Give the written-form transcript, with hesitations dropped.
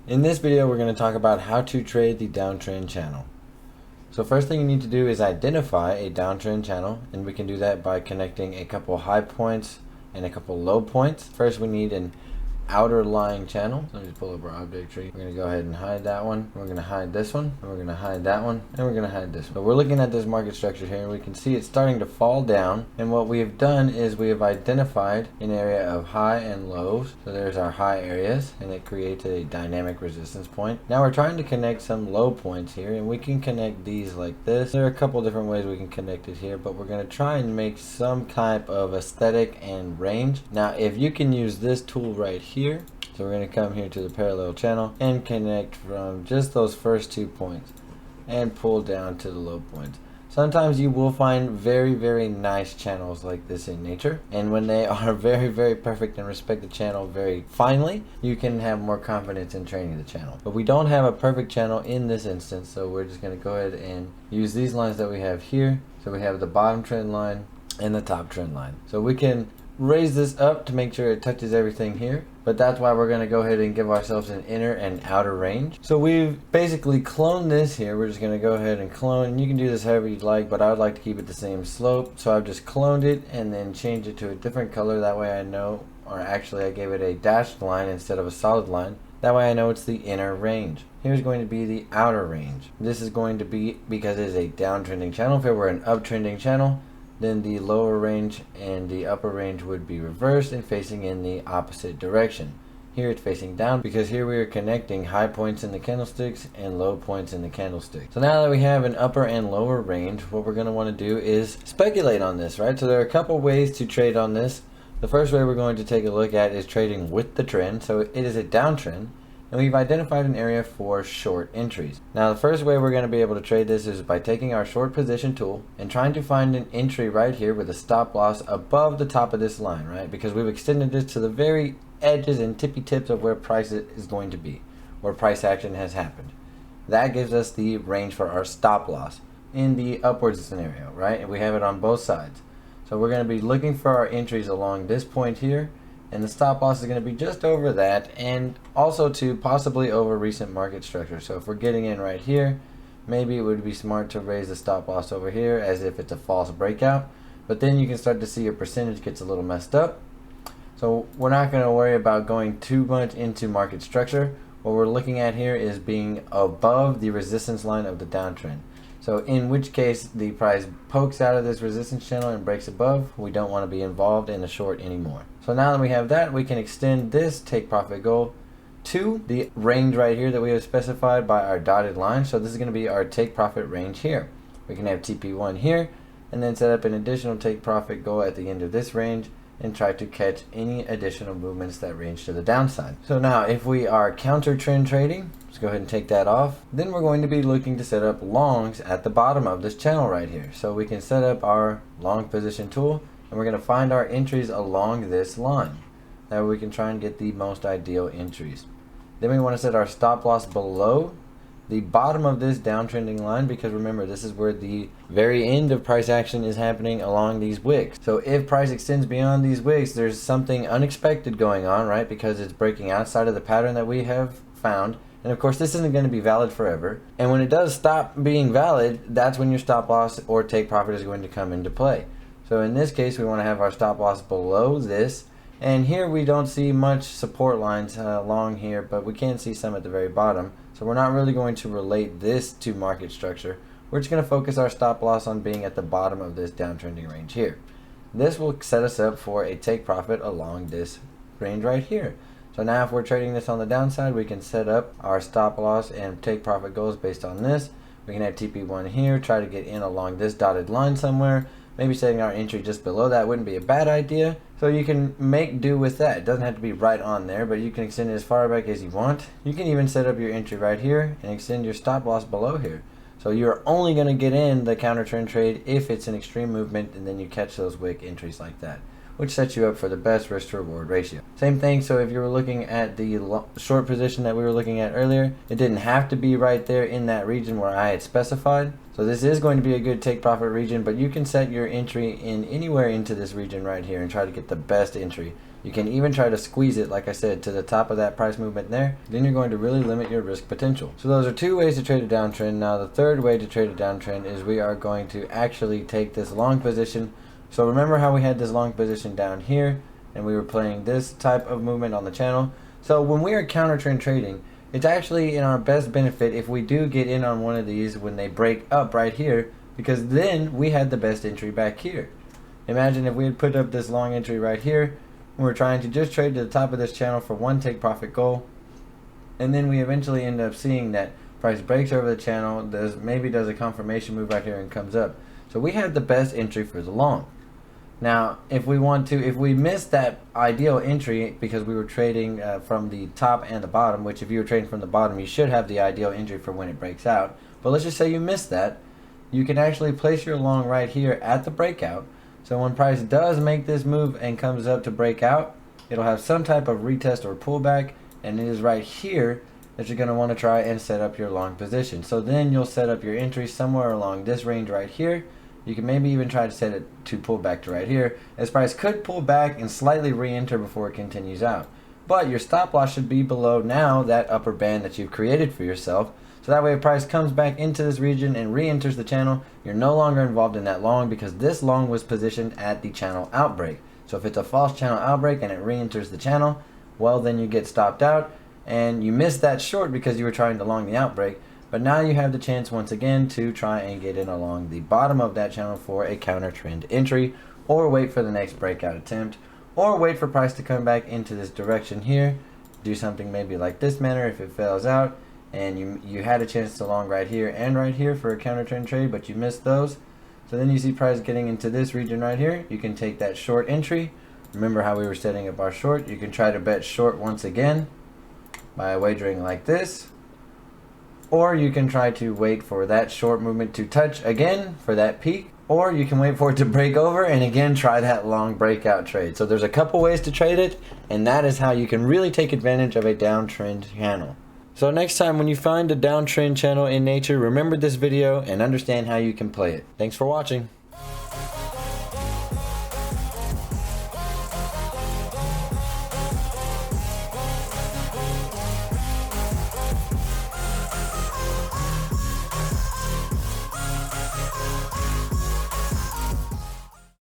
In this video, we're going to talk about how to trade the downtrend channel. So first thing you need to do is identify a downtrend channel, and we can do that by connecting a couple high points and a couple low points. First, we need an outer lying channel. So let me just pull up our object tree. We're going to go ahead and hide that one. We're going to hide this one. And we're going to hide that one. And we're going to hide this one. So we're looking at this market structure here, and we can see it's starting to fall down. And what we have done is we have identified an area of high and lows. So there's our high areas, and it creates a dynamic resistance point. Now we're trying to connect some low points here, and we can connect these like this. There are a couple different ways we can connect it here, but we're going to try and make some type of aesthetic and range. Now if you can use this tool right here, so we're going to come here to the parallel channel and connect from just those first 2 points and pull down to the low points. Sometimes you will find very nice channels like this in nature, and when they are very perfect and respect the channel very finely, you can have more confidence in training the channel. But we don't have a perfect channel in this instance, so we're just going to go ahead and use these lines that we have here. So we have the bottom trend line and the top trend line. So we can raise this up to make sure it touches everything here, but that's why we're going to go ahead and give ourselves an inner and outer range. So we've basically cloned this here. We're just going to go ahead and clone, and you can do this however you'd like, but I would like to keep it the same slope. So I've just cloned it and then changed it to a different color. That way I know, or actually I gave it a dashed line instead of a solid line. That way I know it's the inner range. Here's going to be the outer range. This is going to be, because it is a downtrending channel, if it were an uptrending channel, then the lower range and the upper range would be reversed and facing in the opposite direction. Here it's facing down because here we are connecting high points in the candlesticks and low points in the candlesticks. So now that we have an upper and lower range, what we're going to want to do is speculate on this, right? So there are a couple ways to trade on this. The first way we're going to take a look at is trading with the trend. So it is a downtrend, and we've identified an area for short entries. Now the first way we're going to be able to trade this is by taking our short position tool and trying to find an entry right here with a stop loss above the top of this line, right? Because we've extended this to the very edges and tippy tips of where price is going to be, where price action has happened. That gives us the range for our stop loss in the upwards scenario, right? And we have it on both sides. So we're going to be looking for our entries along this point here, and the stop loss is going to be just over that, and also to possibly over recent market structure. So if we're getting in right here, maybe it would be smart to raise the stop loss over here as if it's a false breakout, but then you can start to see your percentage gets a little messed up. So we're not going to worry about going too much into market structure. What we're looking at here is being above the resistance line of the downtrend. So in which case the price pokes out of this resistance channel and breaks above, we don't want to be involved in the short anymore. So now that we have that, we can extend this take profit goal to the range right here that we have specified by our dotted line. So this is going to be our take profit range here. We can have TP1 here and then set up an additional take profit goal at the end of this range and try to catch any additional movements that range to the downside. So now if we are counter trend trading, let's go ahead and take that off. Then we're going to be looking to set up longs at the bottom of this channel right here. So we can set up our long position tool, and we're going to find our entries along this line. That way we can try and get the most ideal entries. Then we want to set our stop loss below the bottom of this downtrending line, because remember, this is where the very end of price action is happening along these wicks. So if price extends beyond these wicks, there's something unexpected going on, right? Because it's breaking outside of the pattern that we have found. And of course, this isn't going to be valid forever. And when it does stop being valid, that's when your stop loss or take profit is going to come into play. So in this case, we want to have our stop loss below this. And here we don't see much support lines along here, but we can see some at the very bottom. So we're not really going to relate this to market structure. We're just going to focus our stop loss on being at the bottom of this downtrending range here. This will set us up for a take profit along this range right here. So now if we're trading this on the downside, we can set up our stop loss and take profit goals based on this. We can have TP1 here, try to get in along this dotted line somewhere. Maybe setting our entry just below that wouldn't be a bad idea. So you can make do with that. It doesn't have to be right on there, but you can extend it as far back as you want. You can even set up your entry right here and extend your stop loss below here. So you're only going to get in the counter trend trade if it's an extreme movement, and then you catch those wick entries like that, which sets you up for the best risk to reward ratio. Same thing, so if you were looking at the short position that we were looking at earlier, it didn't have to be right there in that region where I had specified. So this is going to be a good take profit region, but you can set your entry in anywhere into this region right here and try to get the best entry. You can even try to squeeze it, like I said, to the top of that price movement there. Then you're going to really limit your risk potential. So those are two ways to trade a downtrend. Now the third way to trade a downtrend is we are going to actually take this long position. So remember how we had this long position down here and we were playing this type of movement on the channel. So when we are counter trend trading, it's actually in our best benefit if we do get in on one of these when they break up right here, because then we had the best entry back here. Imagine if we had put up this long entry right here, and we're trying to just trade to the top of this channel for one take profit goal, and then we eventually end up seeing that price breaks over the channel, maybe does a confirmation move right here and comes up. So we have the best entry for the long. Now, if we miss that ideal entry because we were trading from the top and the bottom, which if you were trading from the bottom, you should have the ideal entry for when it breaks out. But let's just say you missed that. You can actually place your long right here at the breakout. So when price does make this move and comes up to break out, it'll have some type of retest or pullback, and it is right here that you're going to want to try and set up your long position. So then you'll set up your entry somewhere along this range right here. You can maybe even try to set it to pull back to right here, as price could pull back and slightly re-enter before it continues out. But your stop loss should be below now that upper band that you've created for yourself. So that way if price comes back into this region and re-enters the channel, you're no longer involved in that long, because this long was positioned at the channel outbreak. So if it's a false channel outbreak and it re-enters the channel, well then you get stopped out and you missed that short because you were trying to long the outbreak. But now you have the chance once again to try and get in along the bottom of that channel for a counter trend entry, or wait for the next breakout attempt, or wait for price to come back into this direction here, do something maybe like this manner if it fails out, and you had a chance to long right here and right here for a counter trend trade, but you missed those. So then you see price getting into this region right here. You can take that short entry. Remember how we were setting up our short. You can try to bet short once again by wagering like this. Or you can try to wait for that short movement to touch again for that peak. Or you can wait for it to break over and again try that long breakout trade. So there's a couple ways to trade it, and that is how you can really take advantage of a downtrend channel. So next time when you find a downtrend channel in nature, remember this video and understand how you can play it. Thanks for watching.